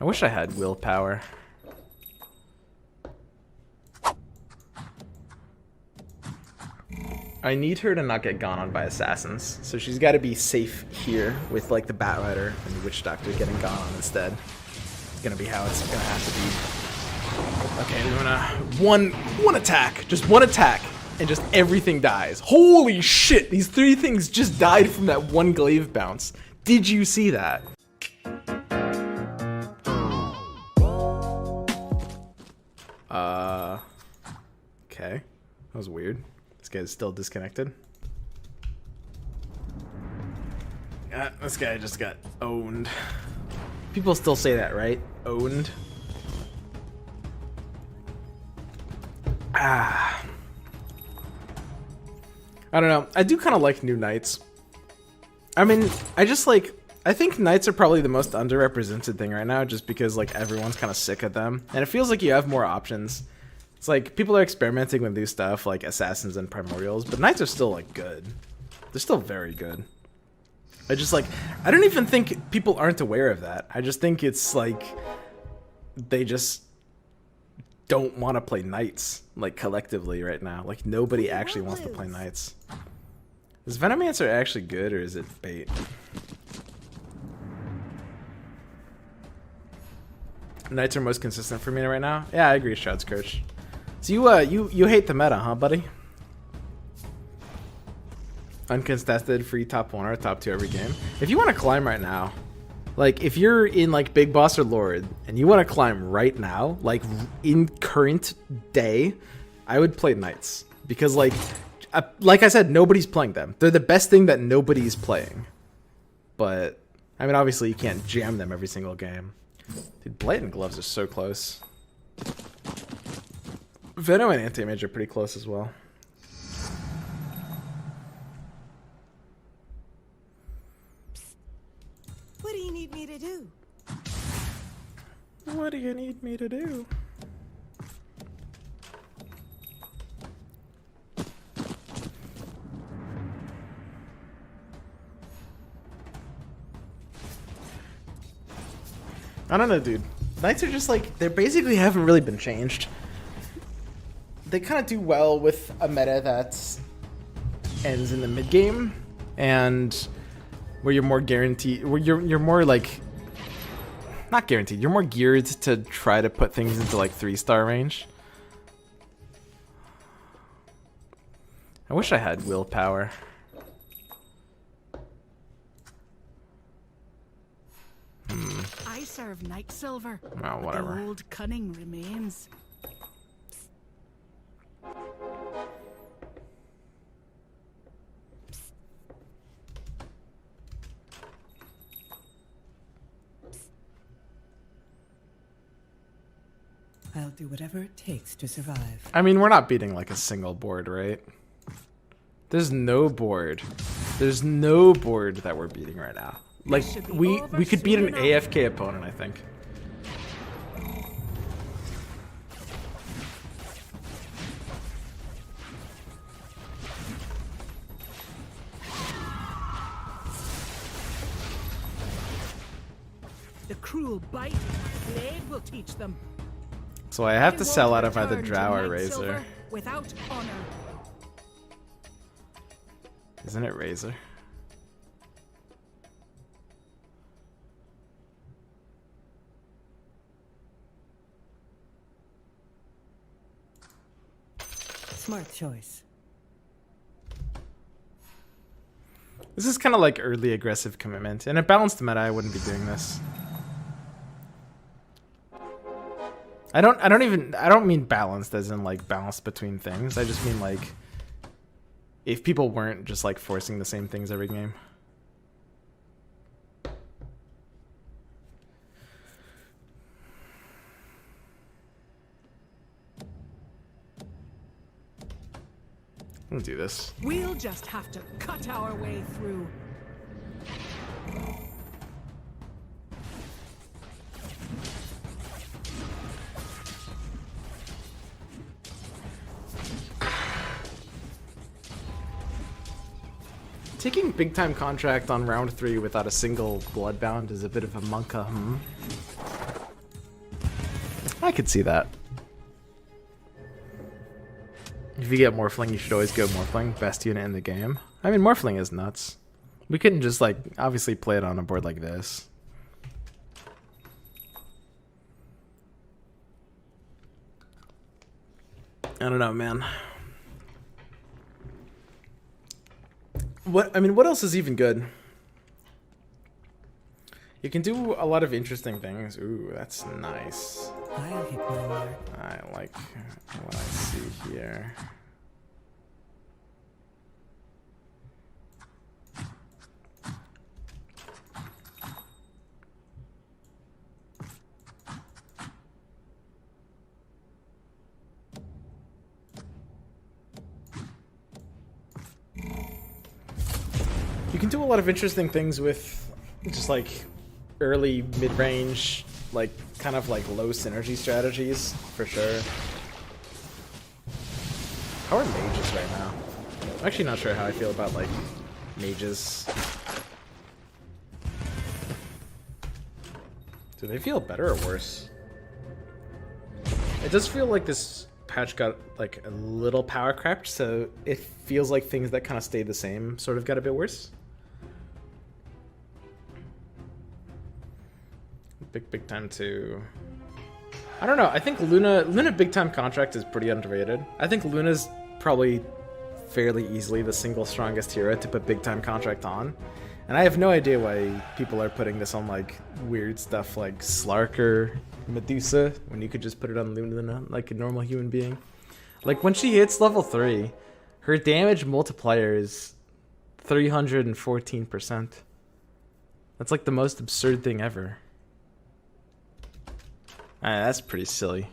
I wish I had willpower. I need her to not get gone on by assassins, so she's got to be safe here with like the Batrider and the Witch Doctor getting gone on instead. It's gonna be how it's gonna have to be. Okay, I'm gonna one attack, just one attack, and just everything dies. Holy shit! These three things just died from that one glaive bounce. Did you see that? Okay, that was weird. This guy's still disconnected. This guy just got owned. People still say that, right? Owned. I don't know. I do kind of like new knights. I mean, I think knights are probably the most underrepresented thing right now, just because like everyone's kind of sick of them, and it feels like you have more options. It's like people are experimenting with new stuff like assassins and primordials, but knights are still like good. They're still very good. I don't even think people aren't aware of that. I just think it's like they just don't want to play knights like collectively right now. Like nobody actually wants to play knights. Is Venomancer actually good or is it bait? Knights are most consistent for me right now. Yeah, I agree, Shroud's Coach. So you hate the meta, huh, buddy? Uncontested, free top 1 or top 2 every game. If you want to climb right now, like if you're in like Big Boss or Lord and you want to climb right now, like in current day, I would play Knights because like I said, nobody's playing them. They're the best thing that nobody's playing. But I mean, obviously you can't jam them every single game. Dude, Blatant Gloves are so close. Venom and Anti-Mage are pretty close as well. What do you need me to do? What do you need me to do? I don't know, dude. Knights are just like, they basically haven't really been changed. They kind of do well with a meta that ends in the mid game, and where you're more guaranteed, where you're more like, not guaranteed, you're more geared to try to put things into like 3-star range. I wish I had willpower. I serve Night Silver. Oh, whatever. The old cunning remains. I'll do whatever it takes to survive. I mean, we're not beating like a single board, right? There's no board. There's no board that we're beating right now. Like we could beat an AFK opponent, I think. The cruel bite blade will teach them. So I have to sell out of They either won't Drow or return to Night Razor. Silver without honor. Isn't it Razor? Smart choice. This is kind of like early aggressive commitment. In a balanced meta, I wouldn't be doing this. I don't mean balanced as in like balanced between things. I just mean like if people weren't just like forcing the same things every game. I'm gonna do this. We'll just have to cut our way through. Taking big time contract on round 3 without a single bloodbound is a bit of a monka, I could see that. If you get Morphling, you should always go Morphling. Best unit in the game. I mean, Morphling is nuts. We couldn't just, like, obviously play it on a board like this. I don't know, man. What else is even good? You can do a lot of interesting things. Ooh, that's nice. I'll hit my mark. I like what I see here. You can do a lot of interesting things with just like early mid-range, like kind of like low synergy strategies for sure. How are mages right now? I'm actually not sure how I feel about like mages. Do they feel better or worse? It does feel like this patch got like a little power crept, so it feels like things that kind of stayed the same sort of got a bit worse. Big time to... I don't know, I think Luna big time contract is pretty underrated. I think Luna's probably fairly easily the single strongest hero to put big time contract on. And I have no idea why people are putting this on like weird stuff like Slark or Medusa when you could just put it on Luna like a normal human being. Like when she hits level 3, her damage multiplier is 314%. That's like the most absurd thing ever. That's pretty silly.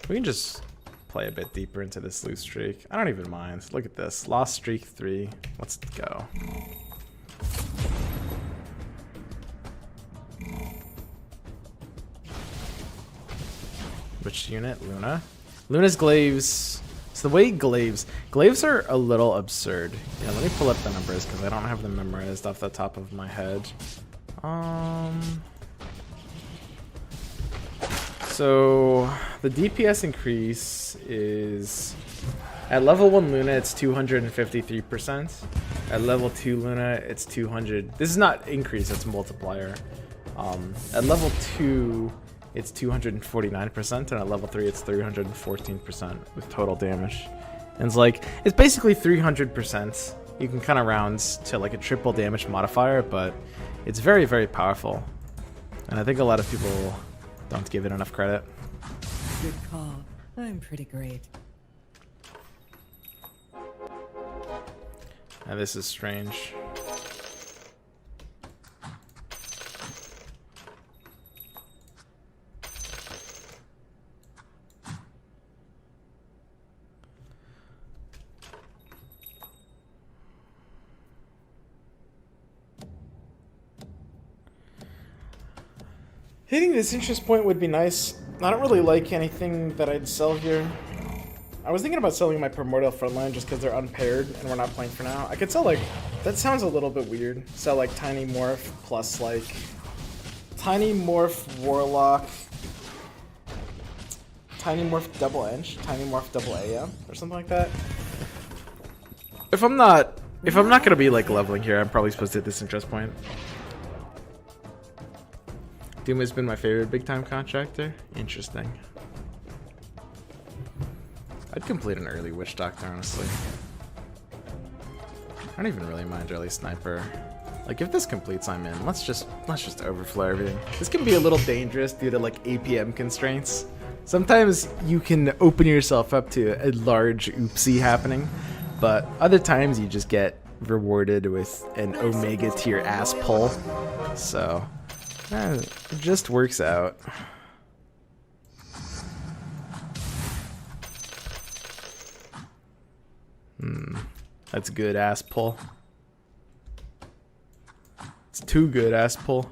We can just play a bit deeper into this loose streak. I don't even mind. Look at this. Lost streak 3. Let's go. Which unit? Luna? Luna's glaives. So the way glaives are a little absurd. Yeah, let me pull up the numbers because I don't have them memorized off the top of my head. So the DPS increase is at level 1 Luna it's 253%. At level 2 Luna it's 200. This is not increase, it's multiplier. At level 2 it's 249%, and at level 3 it's 314% with total damage. And it's basically 300%. You can kind of round to like a triple damage modifier, but it's very, very powerful. And I think a lot of people don't give it enough credit. Good call. I'm pretty great. And this is strange. Hitting this interest point would be nice. I don't really like anything that I'd sell here. I was thinking about selling my Primordial Frontline just because they're unpaired and we're not playing for now. I could sell like, that sounds a little bit weird. Sell like Tiny Morph plus like Tiny Morph Warlock, Tiny Morph Double Ench, Tiny Morph Double AM or something like that. If I'm not gonna be like leveling here, I'm probably supposed to hit this interest point. Doom has been my favorite big time contractor. Interesting. I'd complete an early Witch Doctor, honestly. I don't even really mind early Sniper. Like if this completes, I'm in. Let's just overflow everything. This can be a little dangerous due to like APM constraints. Sometimes you can open yourself up to a large oopsie happening, but other times you just get rewarded with an Omega tier ass pull. So it just works out. That's good ass pull. It's too good ass pull.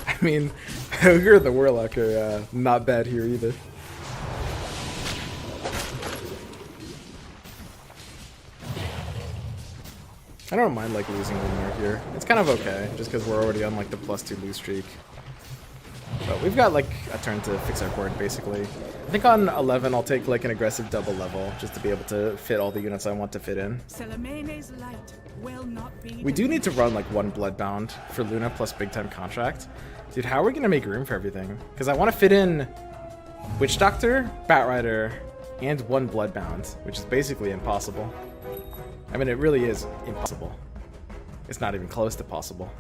I mean, Ogre the Warlock are not bad here either. I don't mind like losing one more here. It's kind of okay, just because we're already on like the +2 lose streak. But we've got like a turn to fix our board basically. I think on 11 I'll take like an aggressive double level just to be able to fit all the units I want to fit in. Selemane's light will not be. We do need to run like one Bloodbound for Luna plus big time contract. Dude, how are we gonna make room for everything? Because I want to fit in Witch Doctor, Batrider, and one Bloodbound, which is basically impossible. I mean, it really is impossible. It's not even close to possible.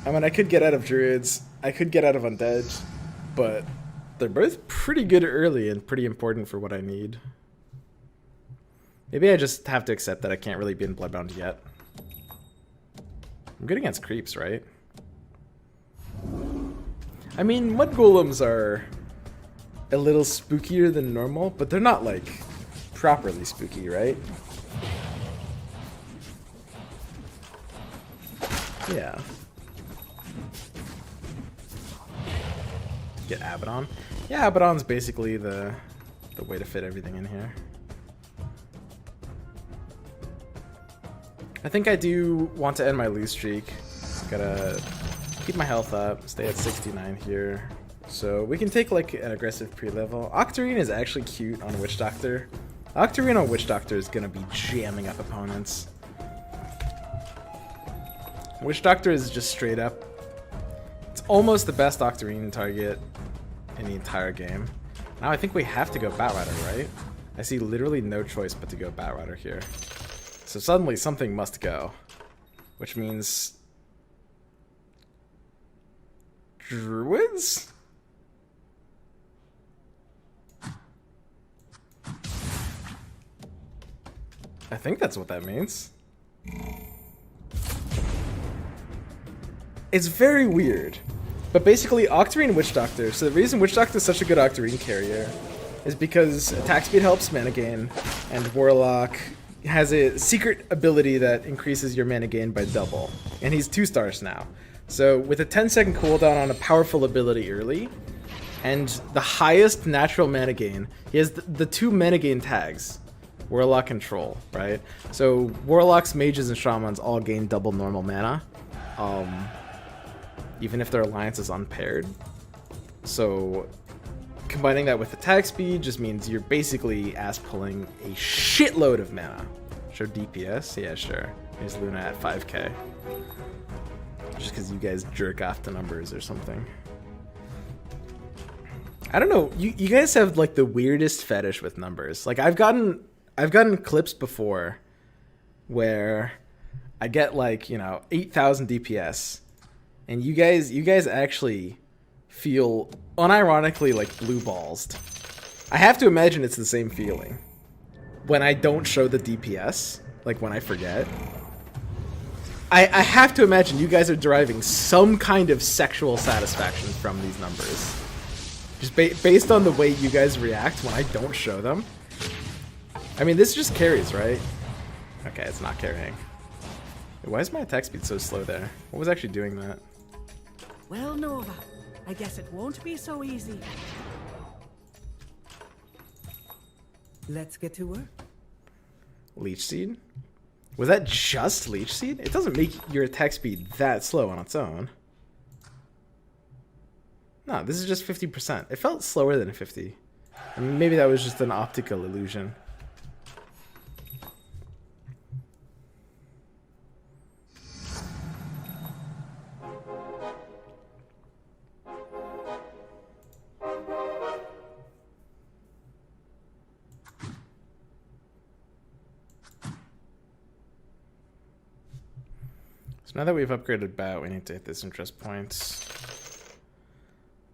I mean, I could get out of Druids, I could get out of Undead, but they're both pretty good early and pretty important for what I need. Maybe I just have to accept that I can't really be in Bloodbound yet. I'm good against creeps, right? I mean, Mud Golems are a little spookier than normal, but they're not, like, properly spooky, right? Yeah. Get Abaddon. Yeah, Abaddon's basically the way to fit everything in here. I think I do want to end my lose streak. Gotta keep my health up, stay at 69 here. So we can take like an aggressive pre-level. Octarine is actually cute on Witch Doctor. Octarine on Witch Doctor is gonna be jamming up opponents. Witch Doctor is just straight up. It's almost the best Octarine target in the entire game. Now I think we have to go Batrider, right? I see literally no choice but to go Batrider here. So suddenly something must go, which means Druids? I think that's what that means. It's very weird. But basically, Octarine Witch Doctor. So the reason Witch Doctor is such a good Octarine carrier is because attack speed helps mana gain, and Warlock has a secret ability that increases your mana gain by double. And he's 2 stars now. So with a 10-second cooldown on a powerful ability early, and the highest natural mana gain, he has the 2 mana gain tags. Warlock Control, right? So Warlocks, Mages, and Shamans all gain double normal mana. Even if their alliance is unpaired. So combining that with attack speed just means you're basically ass pulling a shitload of mana. Show DPS? Yeah, sure. Here's Luna at 5k. Just because you guys jerk off to numbers or something. I don't know. You guys have like the weirdest fetish with numbers. Like I've gotten clips before where I get like, you know, 8,000 DPS. And you guys actually feel unironically like blue ballsed. I have to imagine it's the same feeling when I don't show the DPS, like when I forget. I have to imagine you guys are deriving some kind of sexual satisfaction from these numbers. Just based on the way you guys react when I don't show them. I mean, this just carries, right? Okay, it's not carrying. Why is my attack speed so slow there? What was actually doing that? Well, Nova, I guess it won't be so easy. Let's get to work. Leech Seed? Was that just Leech Seed? It doesn't make your attack speed that slow on its own. No, this is just 50%. It felt slower than 50. I mean, maybe that was just an optical illusion. Now that we've upgraded Bat, we need to hit this interest points.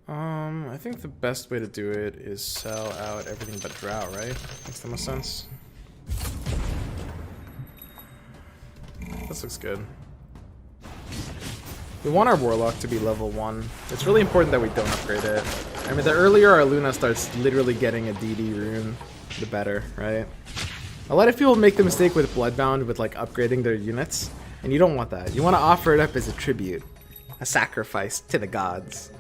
I think the best way to do it is sell out everything but Drow, right? Makes the most sense. This looks good. We want our Warlock to be level 1. It's really important that we don't upgrade it. I mean, the earlier our Luna starts literally getting a DD rune, the better, right? A lot of people make the mistake with Bloodbound with like upgrading their units. And you don't want that. You want to offer it up as a tribute, a sacrifice to the gods.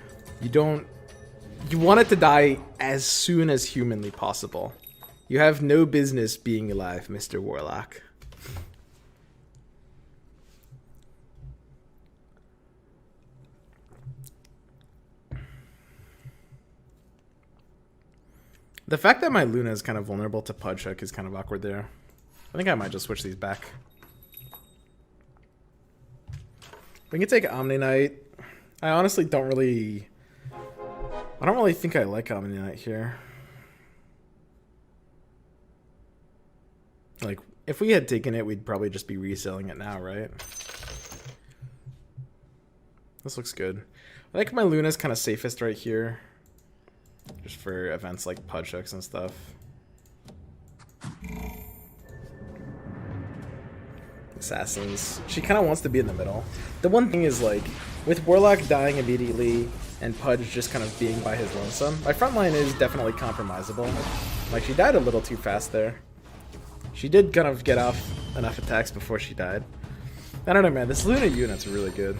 You want it to die as soon as humanly possible. You have no business being alive, Mr. Warlock. The fact that my Luna is kind of vulnerable to Pudge Hook is kind of awkward there. I think I might just switch these back. We can take Omni Knight. I honestly don't really... I don't really think I like Omni Knight here. Like, if we had taken it, we'd probably just be reselling it now, right? This looks good. I think my Luna's kind of safest right here. Just for events like Pudge Hooks and stuff. Assassins. She kind of wants to be in the middle. The one thing is, like, with Warlock dying immediately and Pudge just kind of being by his lonesome, my front line is definitely compromisable. Like, she died a little too fast there. She did kind of get off enough attacks before she died. I don't know, man. This Luna unit's really good.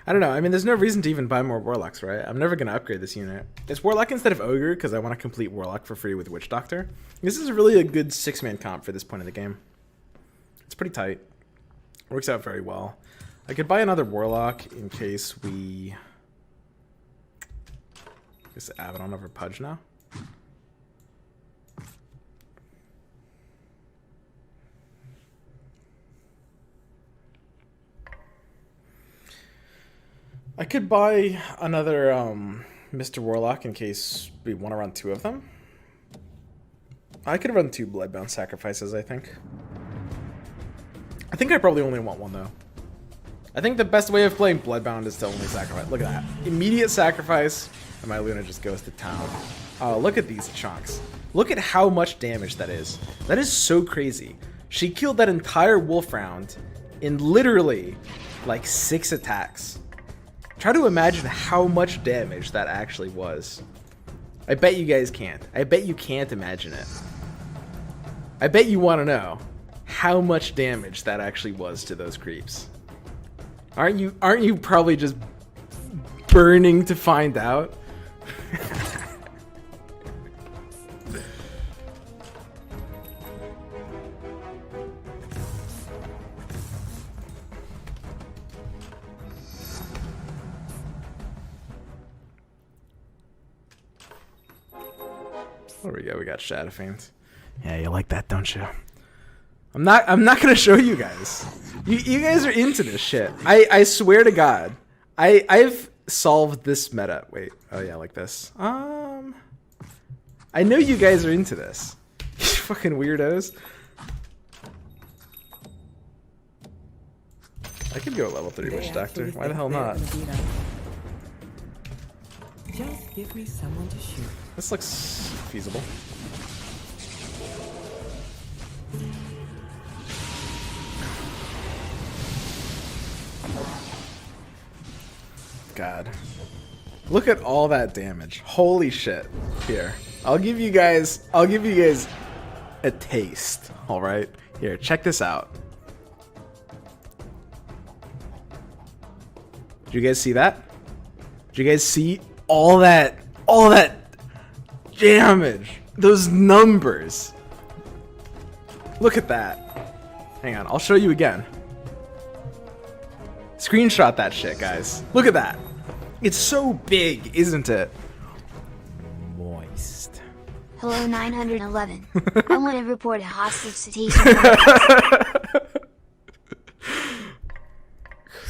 I don't know. I mean, there's no reason to even buy more Warlocks, right? I'm never going to upgrade this unit. It's Warlock instead of Ogre because I want to complete Warlock for free with Witch Doctor. This is really a good 6-man comp for this point of the game. It's pretty tight. Works out very well. I could buy another Warlock in case we... I guess Abaddon over Pudge now. I could buy another Mr. Warlock in case we want to run 2 of them. I could run 2 Bloodbound Sacrifices, I think. I think I probably only want 1, though. I think the best way of playing Bloodbound is to only sacrifice. Look at that. Immediate sacrifice, and my Luna just goes to town. Oh, look at these chunks. Look at how much damage that is. That is so crazy. She killed that entire wolf round in literally, like, 6 attacks. Try to imagine how much damage that actually was. I bet you guys can't. I bet you can't imagine it. I bet you want to know how much damage that actually was to those creeps. Aren't you probably just burning to find out? There we go, we got Shadow Fiend. Yeah, you like that, don't you? I'm not gonna show you guys. You guys are into this shit. I swear to God. I've solved this meta. Wait, oh yeah, like this. I know you guys are into this. You fucking weirdos. I could go level 3 Witch Doctor. Why the hell not? Just give me someone to shoot. This looks feasible. God. Look at all that damage. Holy shit. Here. I'll give you guys a taste. Alright? Here, check this out. Did you guys see that? Did you guys see all that damage? Those numbers. Look at that. Hang on, I'll show you again. Screenshot that shit, guys. Look at that. It's so big, isn't it? Moist. Hello 911. I want to report a hostage situation.